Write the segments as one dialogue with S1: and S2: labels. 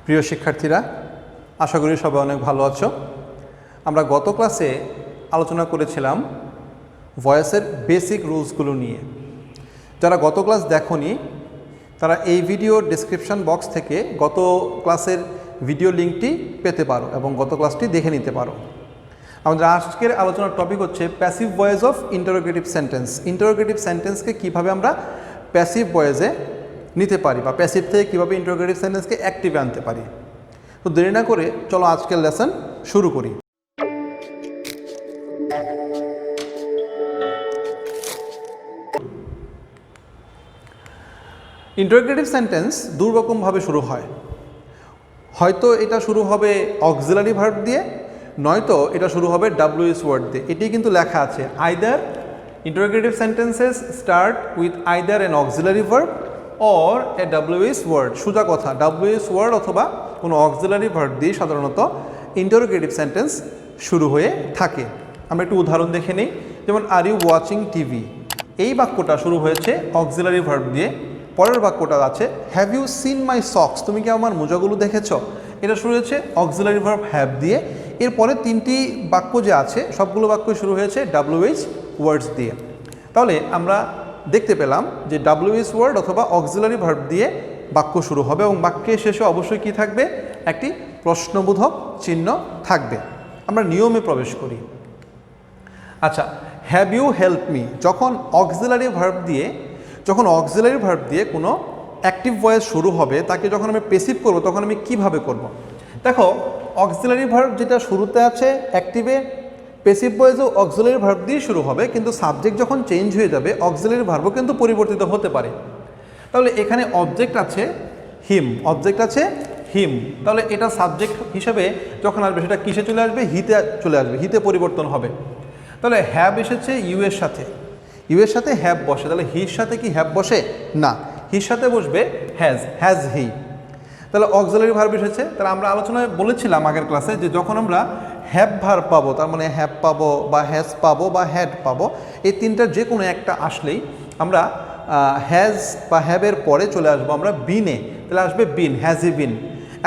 S1: প্রিয় শিক্ষার্থীরা, আশা করি সবাই অনেক ভালো আছো। আমরা গত ক্লাসে আলোচনা করেছিলাম ভয়েসের বেসিক রুলসগুলো নিয়ে। যারা গত ক্লাস দেখোনি তারা এই ভিডিওর ডেসক্রিপশন বক্স থেকে গত ক্লাসের ভিডিও লিঙ্কটি পেতে পারো এবং গত ক্লাসটি দেখে নিতে পারো। আমাদের আজকের আলোচনার টপিক হচ্ছে passive voice of interrogative sentence. Interrogative সেন্টেন্সকে কীভাবে আমরা প্যাসিভ ভয়েসে নিতে পারি বা প্যাসিভ থেকে কীভাবে ইন্টারোগেটিভ সেন্টেন্সকে অ্যাক্টিভে আনতে পারি। তো দেরি না করে চলো আজকের লেসন শুরু করি। ইন্টারোগেটিভ সেন্টেন্স দুই রকমভাবে শুরু হয়। হয়তো এটা শুরু হবে অক্সিলারি ভার্ব দিয়ে, নয়তো এটা শুরু হবে ডাব্লিউএস ওয়ার্ড দিয়ে। এটি কিন্তু লেখা আছে, either interrogative sentences start with either an auxiliary verb or a WH word. সোজা কথা, ডাব্লিউএস ওয়ার্ড অথবা কোনো অক্সিলারি ভার্ব দিয়ে সাধারণত ইন্টারোগেটিভ সেন্টেন্স শুরু হয়ে থাকে। আমরা একটু উদাহরণ দেখে নিই। যেমন আর ইউ ওয়াচিং টিভি, এই বাক্যটা শুরু হয়েছে অক্সিলারি ভার্ব দিয়ে। পরের বাক্যটা আছে have you seen my socks, তুমি কি আমার মোজাগুলো দেখেছ? এটা শুরু হয়েছে অক্সিলারি ভার্ব হ্যাভ দিয়ে। এরপরে তিনটি বাক্য যে আছে সবগুলো বাক্য শুরু হয়েছে ডাব্লিউএইচ ওয়ার্ডস দিয়ে। তাহলে আমরা দেখতে পেলাম যে ডাব্লিউএইচ ওয়ার্ড অথবা অক্সিলারি ভার্ব দিয়ে বাক্য শুরু হবে এবং বাক্যের শেষে অবশ্যই কি থাকবে? একটি প্রশ্নবোধক চিহ্ন থাকবে। আমরা নিয়মে প্রবেশ করি। আচ্ছা, হ্যাভ ইউ হেল্প মি, যখন অক্সিলারি ভার্ব দিয়ে কোনো অ্যাক্টিভ ভয়েস শুরু হবে, তাকে যখন আমি পেসিভ করব তখন আমি কিভাবে করব? দেখো, অক্সিলারি ভার্ব যেটা শুরুতে আছে অ্যাক্টিভে, পেসিভ ভয়েসও অক্সিলারি ভার্ব দিয়ে শুরু হবে, কিন্তু সাবজেক্ট যখন চেঞ্জ হয়ে যাবে অক্সিলারি ভার্বও কিন্তু পরিবর্তিত হতে পারে। তাহলে এখানে অবজেক্ট আছে হিম, তাহলে এটা সাবজেক্ট হিসেবে যখন আসবে সেটা কিসে চলে আসবে? হিতে চলে আসবে, হিতে পরিবর্তন হবে। তাহলে হ্যাভ এসেছে ইউ এর সাথে হ্যাভ বসে, তাহলে হির সাথে কি হ্যাভ বসে? না, হির সাথে বসবে হ্যাজ হি। তাহলে অক্সিলারি ভার্ব এসেছে। তাহলে আমরা আলোচনায় বলেছিলাম আগের ক্লাসে যে যখন আমরা হ্যাভ ভার্ব পাবো, তার মানে হ্যাভ পাবো বা হ্যাজ পাবো বা হ্যাড পাবো, এই তিনটার যে কোনো একটা আসলেই আমরা হ্যাজ বা হ্যাভের পরে চলে আসবো আমরা বিনে, তাহলে আসবে বিন, হ্যাজ হি বিন।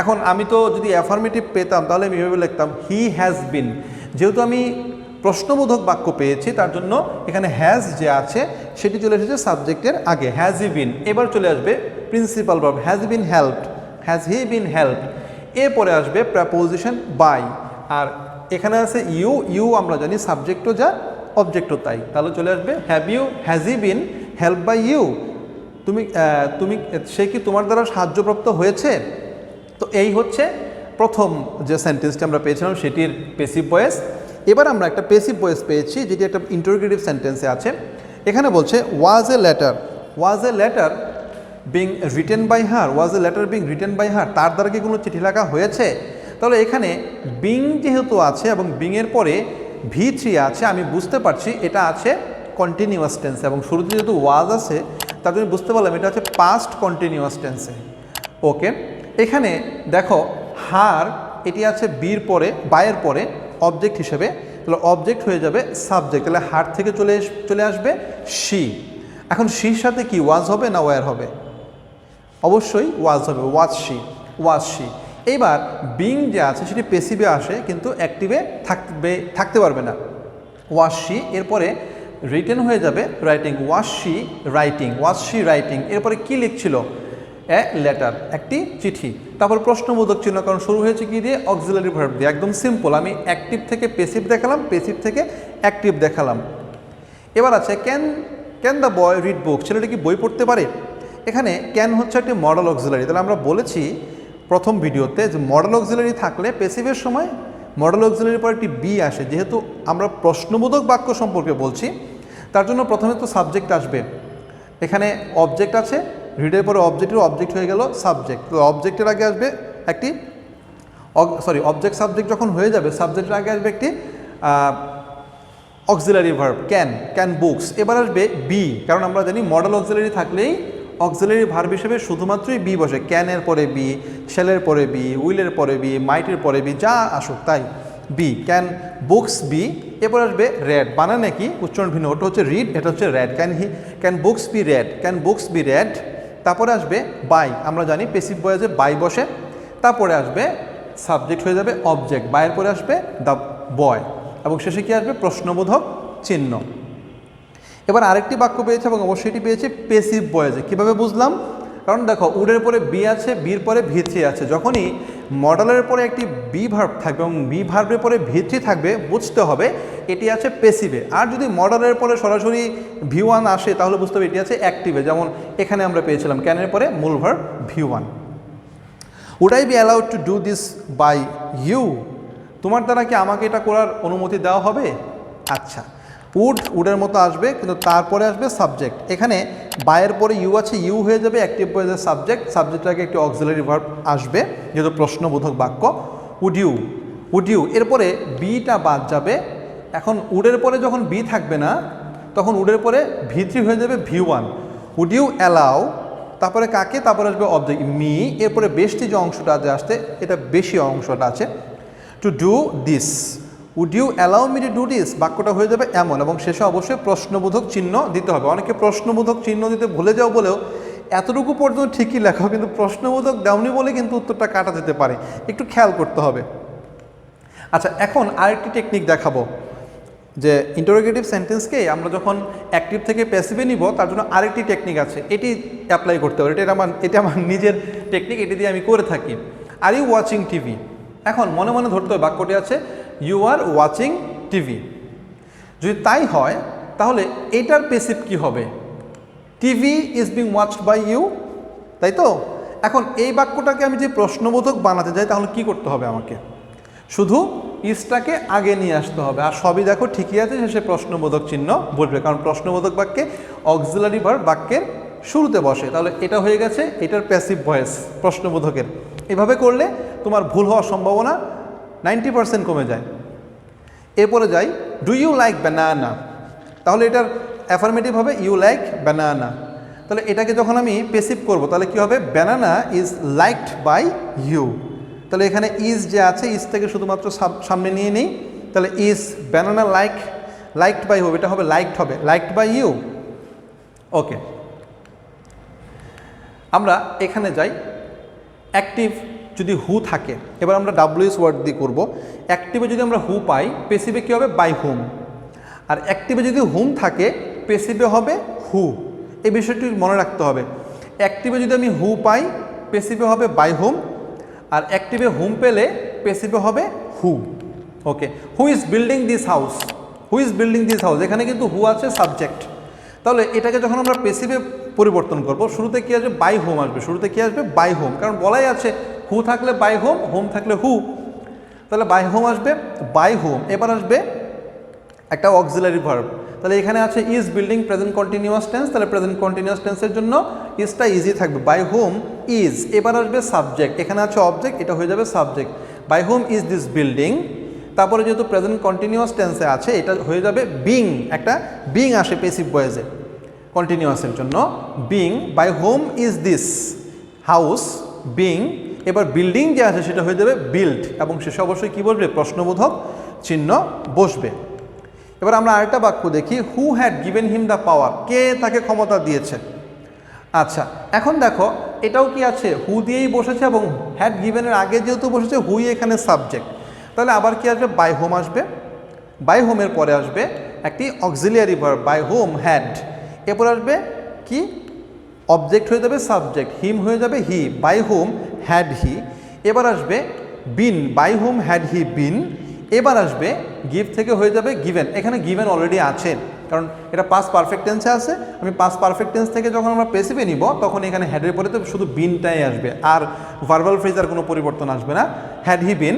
S1: এখন আমি তো যদি অ্যাফার্মেটিভ পেতাম তাহলে আমি এভাবে লিখতাম হি হ্যাজ বিন। যেহেতু আমি প্রশ্নবোধক বাক্য পেয়েছি তার জন্য এখানে হ্যাজ যে আছে সেটি চলে এসেছে সাবজেক্টের আগে, হ্যাজ হি বিন। এবার চলে আসবে principal verb, has been helped, has he been helped. এরপরে আসবে প্রেপোজিশন বাই, আর এখানে আছে ইউ আমরা জানি সাবজেক্টও যা অবজেক্টও তাই, তাহলে চলে আসবে has he been help by you, সে কি তোমার দ্বারা সাহায্যপ্রাপ্ত হয়েছে? তো এই হচ্ছে প্রথম যে সেন্টেন্সটি আমরা পেয়েছিলাম সেটির পেসিভ ভয়েস। এবার আমরা একটা পেসিভ ভয়েস পেয়েছি যেটি একটা ইন্টারোগেটিভ সেন্টেন্সে আছে। এখানে বলছে was a letter being written by her, তার দ্বারা কি কোনো চিঠি লেখা হয়েছে? তাহলে এখানে বিং যেহেতু আছে এবং বিংয়ের পরে V3 আছে, আমি বুঝতে পারছি এটা আছে কন্টিনিউয়াস টেন্সে, এবং শুরুতে যেহেতু ওয়াজ আছে তার জন্য বুঝতে পারলাম এটা আছে পাস্ট কন্টিনিউয়াস টেন্সে। ওকে, এখানে দেখো হার এটি আছে বায়ের পরে অবজেক্ট হিসেবে, তাহলে অবজেক্ট হয়ে যাবে সাবজেক্ট, তাহলে হার থেকে চলে আসবে শি। এখন শির সাথে কি ওয়াজ হবে না ওয়ার হবে? অবশ্যই ওয়াজ হবে, ওয়াজ শি। এইবার বিং যে আছে সেটি পেসিভে আসে কিন্তু অ্যাক্টিভে থাকতে পারবে না, ওয়াজ শি। এরপরে রিটেন হয়ে যাবে রাইটিং, ওয়াজ শি রাইটিং। এরপরে কি লিখছিল? এ লেটার, একটি চিঠি। তারপর প্রশ্নবোধক চিহ্ন, কারণ শুরু হয়েছে কি দিয়ে? অক্সিলারি ভার্ব দিয়ে। একদম সিম্পল, আমি অ্যাক্টিভ থেকে পেসিভ দেখালাম, পেসিভ থেকে অ্যাক্টিভ দেখালাম। এবার আছে ক্যান দ্য বয় রিড বুক, ছেলেটা কি বই পড়তে পারে? এখানে ক্যান হচ্ছে একটি মডেল অক্সিলারি। তাহলে আমরা বলেছি প্রথম ভিডিওতে যে মডেল অক্সিলারি থাকলে পেসিভের সময় মডেল অক্সিলারির পর একটি বি আসে। যেহেতু আমরা প্রশ্নবোধক বাক্য সম্পর্কে বলছি তার জন্য প্রথমে তো সাবজেক্ট আসবে। এখানে অবজেক্ট আছে, রিডের পরে অবজেক্ট হয়ে গেল সাবজেক্ট। তো অবজেক্টের আগে আসবে একটি অবজেক্ট সাবজেক্ট যখন হয়ে যাবে সাবজেক্টের আগে আসবে একটি অক্সিলারি ভার্ব, ক্যান বুকস। এবার আসবে বি, কারণ আমরা জানি মডেল অক্সিলারি থাকলেই অক্সিলারি ভার্ব হিসেবে শুধুমাত্রই বি বসে। ক্যানের পরে বি, শেলের পরে বি, উইলের পরে বি, মাইটের পরে বি, যা আসুক তাই বি। Can books B. এরপর আসবে রেড, বানানে কি উচ্চারণ ভিন্ন, ওটা হচ্ছে রিড, এটা হচ্ছে read. Can books be read. তারপরে আসবে বাই, আমরা জানি পেসিভ ভয়েসে বাই বসে। তারপরে আসবে সাবজেক্ট হয়ে যাবে অবজেক্ট, বাইয়ের পরে আসবে দ্য বয়, এবং শেষে কি আসবে প্রশ্নবোধক চিহ্ন। এবার আরেকটি বাক্য পেয়েছে এবং অবশ্যই এটি পেয়েছে পেসিভ ভয়েসে। কীভাবে বুঝলাম? কারণ দেখো উডের পরে বি আছে, বির পরে ভি3 আছে, যখনই মডেলের পরে একটি বি ভার্ব থাকবে এবং বি ভার্বের পরে ভি3 থাকবে বুঝতে হবে এটি আছে পেসিভে। আর যদি মডেলের পরে সরাসরি ভি1 আসে তাহলে বুঝতে হবে এটি আছে অ্যাক্টিভে, যেমন এখানে আমরা পেয়েছিলাম ক্যানের পরে মূল verb V one. Would I be allowed to do this by you? তোমার দ্বারা কি আমাকে এটা করার অনুমতি দেওয়া হবে? আচ্ছা, উডের মতো আসবে কিন্তু তারপরে আসবে সাবজেক্ট। এখানে বায়ের পরে ইউ আছে, ইউ হয়ে যাবে অ্যাক্টিভ ভয়েসের সাবজেক্ট, সাবজেক্টটাকে একটি অক্সিলারি ভার্ব আসবে যেহেতু প্রশ্নবোধক বাক্য। উড ইউ এরপরে বিটা বাদ যাবে। এখন উডের পরে যখন বি থাকবে না তখন উডের পরে ভি3 হয়ে যাবে ভি1। উড ইউ অ্যালাউ, তারপরে কাকে, তারপরে আসবে অবজেক্ট মি, এরপরে বেশি যে অংশটা আসতে এটা বেশি অংশটা আছে to do this. Would you allow me to do this বাক্যটা হয়ে যাবে এমন, এবং শেষে অবশ্যই প্রশ্নবোধক চিহ্ন দিতে হবে। অনেকে প্রশ্নবোধক চিহ্ন দিতে ভুলে যাও বলেও এতটুকু পর্যন্ত ঠিকই লেখো, কিন্তু প্রশ্নবোধক দেওনি বলে কিন্তু উত্তরটা কাটা যেতে পারে, একটু খেয়াল করতে হবে। আচ্ছা, এখন আরেকটি টেকনিক দেখাবো যে ইন্টারোগেটিভ সেন্টেন্সকে আমরা যখন অ্যাক্টিভ থেকে প্যাসিভে নিব তার জন্য আরেকটি টেকনিক আছে, এটি অ্যাপ্লাই করতে হবে। এটা আমার নিজের টেকনিক, এটি দিয়ে আমি করে থাকি। Are you watching TV? এখন মনে মনে ধরতে হবে বাক্যটি আছে ইউ আর ওয়াচিং টিভি। যদি তাই হয় তাহলে এটার প্যাসিভ কি হবে? TV is being watched by you, তাই তো? এখন এই বাক্যটাকে আমি যে প্রশ্নবোধক বানাতে যাই তাহলে কি করতে হবে? আমাকে শুধু ইজটাকে আগে নিয়ে আসতে হবে, আর সবই দেখো ঠিকই আছে, শেষে প্রশ্নবোধক চিহ্ন বসবে, কারণ প্রশ্নবোধক বাক্যে অক্সিলারি ভার্ব বাক্যের শুরুতে বসে। তাহলে এটা হয়ে গেছে এটার প্যাসিভ ভয়েস প্রশ্নবোধকের। এভাবে করলে তোমার ভুল হওয়ার সম্ভাবনা 90% কমে যায়। এরপরে যাই ডু ইউ লাইক ব্যানানা? তাহলে এটার অ্যাফার্মেটিভ হবে ইউ লাইক ব্যানানা। তাহলে এটাকে যখন আমি প্যাসিভ করব তাহলে কি হবে? Banana is liked by you. তাহলে এখানে ইজ যে আছে ইজ থেকে শুধুমাত্র সামনে নিয়ে নিই, তাহলে ইজ ব্যানানা লাইকড বাই হবে, এটা হবে লাইকড বাই ইউ। ওকে, আমরা এখানে যাই অ্যাক্টিভ যদি হু থাকে, এবার আমরা ডাব্লিউএস ওয়ার্ড দিয়ে করব। অ্যাক্টিভে যদি আমরা হু পাই পেসিভে কী হবে? বাই হুম। আর অ্যাক্টিভে যদি হুম থাকে পেসিভে হবে হু। এই বিষয়টি মনে রাখতে হবে। অ্যাক্টিভে যদি আমি হু পাই পেসিভে হবে বাই হুম, আর অ্যাক্টিভে হুম পেলে পেসিভে হবে who. Okay, who is building this house? Who is building this house, এখানে কিন্তু হু আছে সাবজেক্ট। তাহলে এটাকে যখন আমরা পেসিভে পরিবর্তন করব শুরুতে কী আসবে? বাই হোম আসবে। শুরুতে কী আসবে? বাই হোম, কারণ বলাই আছে হু থাকলে বাই হোম, হোম থাকলে হু, তাহলে বাই হোম আসবে বাই হোম। এবার আসবে একটা অক্সিলারি ভার্ব, তাহলে এখানে আছে is building present continuous tense, তাহলে প্রেজেন্ট কন্টিনিউয়াস টেন্সের জন্য ইজটা ইজি থাকবে, বাই হোম ইজ। এবার আসবে সাবজেক্ট, এখানে আছে অবজেক্ট, এটা হয়ে যাবে subject, by whom is this building. তারপরে যেহেতু প্রেজেন্ট কন্টিনিউয়াস টেন্সে আছে এটা হয়ে যাবে বিং, একটা বিং আসে পেসিভ ভয়েসে কন্টিনিউয়াসের জন্য, being. By whom is this house, being. এবার বিল্ডিং যে আছে সেটা হয়ে যাবে বিল্ড, এবং শেষে অবশ্যই কী বসবে? প্রশ্নবোধক চিহ্ন বসবে। এবার আমরা আরেকটা বাক্য দেখি, who had given him the power? কে তাকে ক্ষমতা দিয়েছে? আচ্ছা, এখন দেখো এটাও কি আছে? হু দিয়েই বসেছে এবং হ্যাড গিভেনের আগে যেহেতু বসেছে হুই এখানে সাবজেক্ট, তাহলে আবার কি আসবে? বাই হোম আসবে। বাই হোমের পরে আসবে একটি auxiliary verb by whom had, এরপর আসবে কি? অবজেক্ট হয়ে যাবে সাবজেক্ট, হিম হয়ে যাবে হি, বাই হোম হ্যাড হি। এবার আসবে বিন, বাই হোম হ্যাড হি বিন। এবার আসবে গিভ থেকে হয়ে যাবে গিভেন, এখানে গিভেন অলরেডি আছে কারণ এটা পাস্ট পারফেক্ট টেন্সে আছে। আমি পাস্ট পারফেক্ট টেন্স থেকে যখন আমরা পেসিভে নিব তখন এখানে হ্যাডের পরে তো শুধু বিনটাই আসবে, আর ভার্বাল ফ্রেজের কোনো পরিবর্তন আসবে না। Had he been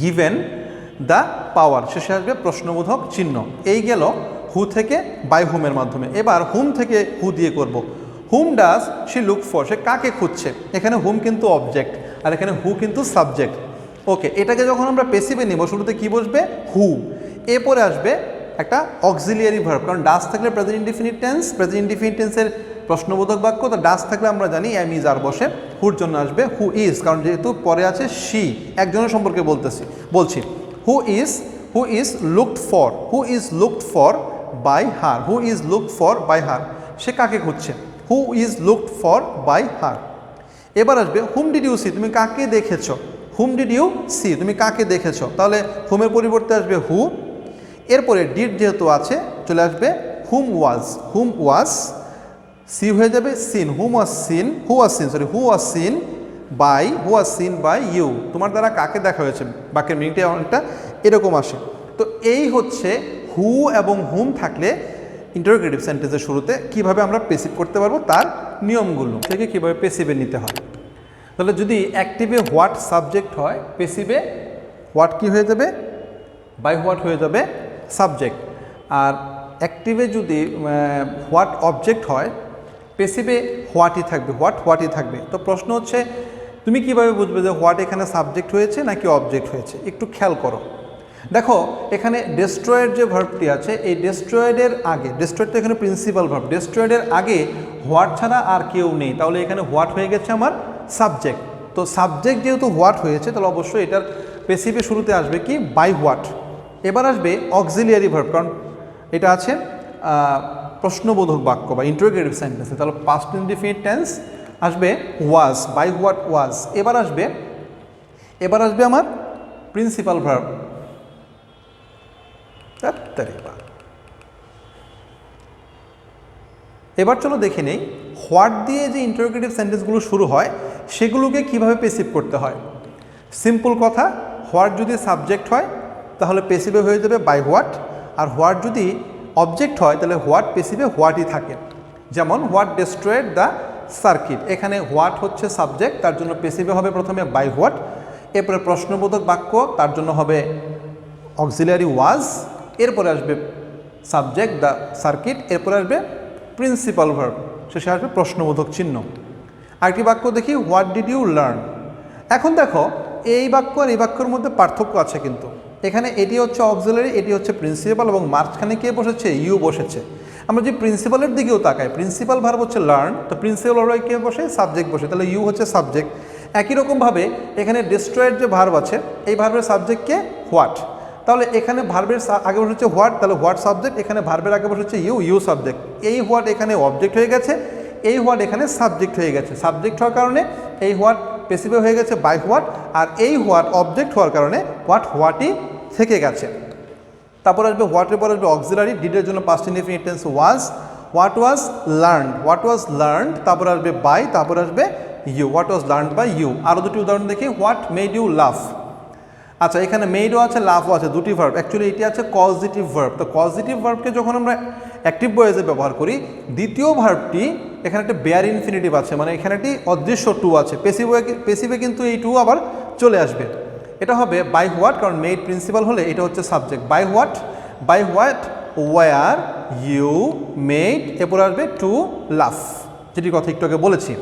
S1: given the power, শেষে আসবে প্রশ্নবোধক চিহ্ন। এই গেল হু থেকে বাই হোমের মাধ্যমে। এবার হুম থেকে হু দিয়ে করব। Whom does she look for? সে কাকে খুঁজছে? এখানে হুম কিন্তু অবজেক্ট আর এখানে হু কিন্তু সাবজেক্ট। ওকে, এটাকে যখন আমরা পেসিভে নিব শুরুতে কি বসবে? হু। এরপরে আসবে একটা অক্সিলিয়ারি ভার্ব, কারণ ডাজ থাকলে present indefinite tense, present indefinite টেন্সের প্রশ্নবোধক বাক্য, তো ডাজ থাকলে আমরা জানি এম ইজ আর বসে। হুর জন্য আসবে হু ইজ, কারণ যেহেতু পরে আছে শি, একজনের সম্পর্কে বলছি। Who is looked for? Who is looked for by her? Who is looked for by her? সে কাকে খুঁজছে? Who is looked for by her. এবার আসবে হুম ডিড ইউ সি, তুমি কাকে দেখেছো। হুম ডিড ইউ সি, তুমি কাকে দেখেছো, তাহলে হুমের পরিবর্তে আসবে হু। এরপরে ডিড যেহেতু আছে চলে আসবে হুম ওয়াজ, হুম ওয়াজ, সি হয়ে যাবে seen, whom was seen, who was seen, sorry who was seen by, who was seen by you, তোমার দ্বারা কাকে দেখা হয়েছে। বাক্যের মিনিংটা অনেকটা এরকম আসে। তো এই হচ্ছে হু এবং হুম থাকলে ইন্টারোগেটিভ সেন্টেন্সের শুরুতে কিভাবে আমরা পেসিভ করতে পারবো তার নিয়মগুলো থেকে কিভাবে পেসিভে নিতে হয়। তাহলে যদি অ্যাক্টিভে হোয়াট সাবজেক্ট হয়, পেসিভে হোয়াট কি হয়ে যাবে, বাই হোয়াট হয়ে যাবে সাবজেক্ট। আর অ্যাক্টিভে যদি হোয়াট অবজেক্ট হয়, পেসিভে হোয়াটই থাকবে, হোয়াটই থাকবে। তো প্রশ্ন হচ্ছে তুমি কিভাবে বুঝবে যে হোয়াট এখানে সাবজেক্ট হয়েছে নাকি অবজেক্ট হয়েছে, একটু খেয়াল করো। দেখো এখানে ডেস্ট্রয়েড যে ভার্বটি আছে, এই ডেস্ট্রয়েডের আগে, ডেস্ট্রয়েড তো এখানে প্রিন্সিপাল ভার্ব, ডেস্ট্রয়েডের আগে হোয়াট ছাড়া আর কেউ নেই, তাহলে এখানে হোয়াট হয়ে গেছে আমার সাবজেক্ট। তো সাবজেক্ট যেহেতু হোয়াট হয়েছে তাহলে অবশ্যই এটার পেসিভে শুরুতে আসবে কি, বাই হোয়াট। এবার আসবে অক্সিলিয়ারি ভার্ব, কারণ এটা আছে প্রশ্নবোধক বাক্য বা ইন্টারোগেটিভ সেন্টেন্সে, তাহলে পাস্ট ইনডিফিনিট টেন্স আসবে ওয়াজ, বাই হোয়াট ওয়াজ। এবার আসবে আমার প্রিন্সিপাল ভার্ব। এবার চলো দেখে নেই হোয়াট দিয়ে যে ইন্টারোগেটিভ সেন্টেন্সগুলো শুরু হয় সেগুলোকে কিভাবে পেসিভ করতে হয়। সিম্পল কথা, হোয়াট যদি সাবজেক্ট হয় তাহলে পেসিভে হয়ে যাবে বাই হোয়াট, আর হোয়াট যদি অবজেক্ট হয় তাহলে হোয়াট পেসিভে হোয়াটই থাকে। যেমন হোয়াট ডেস্ট্রয়েড দ্য সার্কিট, এখানে হোয়াট হচ্ছে সাবজেক্ট, তার জন্য পেসিভে হবে প্রথমে বাই হোয়াট, এরপরে প্রশ্নবোধক বাক্য তার জন্য হবে অক্সিলিয়ারি ওয়াজ, এরপরে আসবে সাবজেক্ট দ্য সার্কিট, এরপরে আসবে প্রিন্সিপাল ভার্ব, শেষে আসবে প্রশ্নবোধক চিহ্ন। আরেকটি বাক্য দেখি, হোয়াট ডিড ইউ লার্ন। এখন দেখো এই বাক্য আর এই বাক্যের মধ্যে পার্থক্য আছে কিন্তু। এখানে এটি হচ্ছে অক্সিলিয়ারি, এটি হচ্ছে প্রিন্সিপাল, এবং মাঝখানে কে বসেছে, ইউ বসেছে। আমরা যে প্রিন্সিপালের দিকেও তাকাই, প্রিন্সিপাল ভার্ব হচ্ছে লার্ন, তো প্রিন্সিপাল ভার্ব কে বসে, সাবজেক্ট বসে, তাহলে ইউ হচ্ছে সাবজেক্ট। একই রকমভাবে এখানে ডিস্ট্রয়েড যে ভার্ব আছে, এই ভার্বের সাবজেক্টকে হোয়াট, তাহলে এখানে ভার্বের আগে বসে হচ্ছে হোয়াট, তাহলে হোয়াট সাবজেক্ট, এখানে ভার্বের আগে বসে হচ্ছে ইউ সাবজেক্ট। এই হোয়াট এখানে অবজেক্ট হয়ে গেছে, এই হোয়াট এখানে সাবজেক্ট হয়ে গেছে। সাবজেক্ট হওয়ার কারণে এই হোয়াট পেসিভে হয়ে গেছে বাই হোয়াট, আর এই হোয়াট অবজেক্ট হওয়ার কারণে হোয়াটই থেকে গেছে। তারপর আসবে হোয়াটের পর আসবে অক্সিলারি, ডিডের জন্য past indefinite tense was, what was learned, তারপর আসবে বাই, তারপর আসবে you, what was learned by you. আরও দুটি উদাহরণ দেখি, হোয়াট মেড ইউ লাফ। আচ্ছা, এখানে মেডও আছে, লাফও আছে, দুটি ভার্ব। অ্যাকচুয়ালি এটি আছে কজিটিভ ভার্ব। তো কজিটিভ ভার্বকে যখন আমরা অ্যাক্টিভ ভয়েসে ব্যবহার করি, দ্বিতীয় ভার্বটি এখানে একটা বেয়ার ইনফিনিটিভ আছে, মানে এখানে একটি অদৃশ্য টু আছে, পেসিভে কিন্তু এই টু আবার চলে আসবে। এটা হবে বাই হোয়াট, কারণ মেড প্রিন্সিপাল হলে এটা হচ্ছে subject. By what were you made, এরপর আসবে টু লাফ, যেটির কথা একটু আগে বলেছি।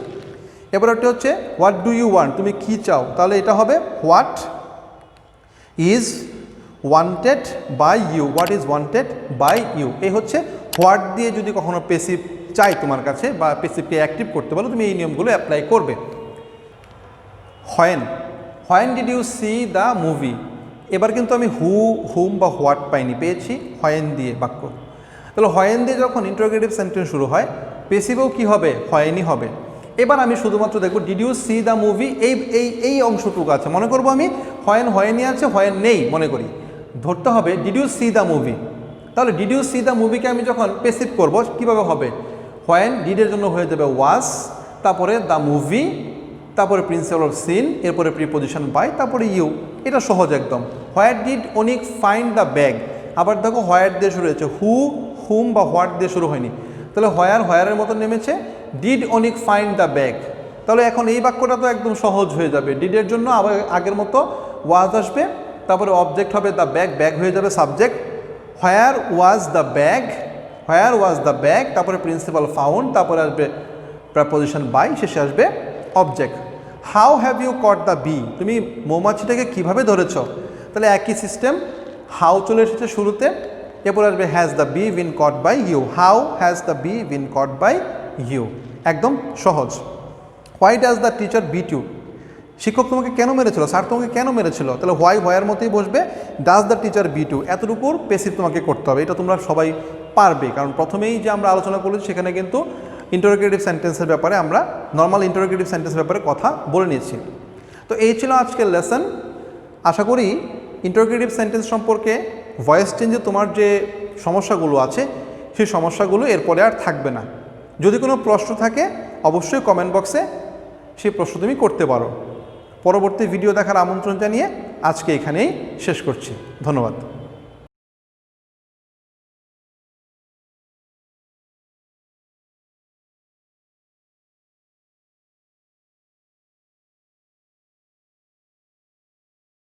S1: এবার একটা হচ্ছে হোয়াট ডু ইউ ওয়ান্ট, তুমি কি চাও, তাহলে এটা হবে what is wanted by you, what is wanted by you. এই হচ্ছে হোয়াট দিয়ে যদি কখনো পেসিভ চাই তোমার কাছে বা পেসিভকে অ্যাক্টিভ করতে বলো, তুমি এই নিয়মগুলো অ্যাপ্লাই করবে। When did you see the movie, এবার কিন্তু আমি হুম বা হোয়াট পাইনি, পেয়েছি হোয়েন দিয়ে বাক্য। তাহলে হোয়েন দিয়ে যখন ইন্টারোগেটিভ সেন্টেন্স শুরু হয়, পেসিভেও কি হবে, হোয়েনই হবে। এবার আমি শুধুমাত্র দেখব did you see the movie, এই অংশটুকু আছে, মনে করবো আমি হোয়েনই আছে, হোয়েন নেই মনে করি, ধরতে হবে did you see the movie. তাহলে ডিড ইউ সি দ্য মুভিকে আমি যখন পেসিভ করব কীভাবে হবে, হোয়েন ডিডের জন্য হয়ে যাবে ওয়াজ, তারপরে দ্য মুভি, তারপরে প্রিন্সিপাল অফ সিন, এরপরে প্রিপোজিশন বাই, তারপরে ইউ। এটা সহজ একদম। What did Anik find the bag, আবার দেখো হোয়াট দিয়ে শুরু হয়েছে, হুম বা হোয়াট দিয়ে শুরু হয়নি, তাহলে হোয়ারের মতো নেমেছে, did Anik find the bag. তাহলে এখন এই বাক্যটা তো একদম সহজ হয়ে যাবে, ডিডের জন্য আবার আগের মতো ওয়াজ আসবে, তারপরে অবজেক্ট হবে দ্য ব্যাগ হয়ে যাবে subject, where was the bag, তারপরে প্রিন্সিপাল ফাউন্ড, তারপরে আসবে প্রিপোজিশন বাই, শেষে আসবে object. How have you caught the bee, তুমি মৌমাছিটাকে কিভাবে ধরেছ, তাহলে একই সিস্টেম, হাউ চলে এসেছে শুরুতে, এরপর আসবে has the bee been caught by you, how has the bee been caught by you, একদম সহজ। Why does the teacher beat you, শিক্ষক তোমাকে কেন মেরেছিল, স্যার তোমাকে কেন মেরেছিল, তাহলে হোয়ার মতোই বসবে, does the teacher beat you, এতটুকুর পেসিভ তোমাকে করতে হবে। এটা তোমরা সবাই পারবে, কারণ প্রথমেই যে আমরা আলোচনা করেছি সেখানে কিন্তু ইন্টারোগেটিভ সেন্টেন্সের ব্যাপারে আমরা নর্মাল ইন্টারোগেটিভ সেন্টেন্সের ব্যাপারে কথা বলে নিয়েছি। তো এই ছিল আজকের লেসন। আশা করি ইন্টারোগেটিভ সেন্টেন্স সম্পর্কে ভয়েস চেঞ্জে তোমার যে সমস্যাগুলো আছে সেই সমস্যাগুলো এরপরে আর থাকবে না। যদি কোনো প্রশ্ন থাকে অবশ্যই কমেন্ট বক্সে সেই প্রশ্ন তুমি করতে পারো। পরবর্তী ভিডিও দেখার আমন্ত্রণ জানিয়ে আজকে এখানেই শেষ করছি। ধন্যবাদ।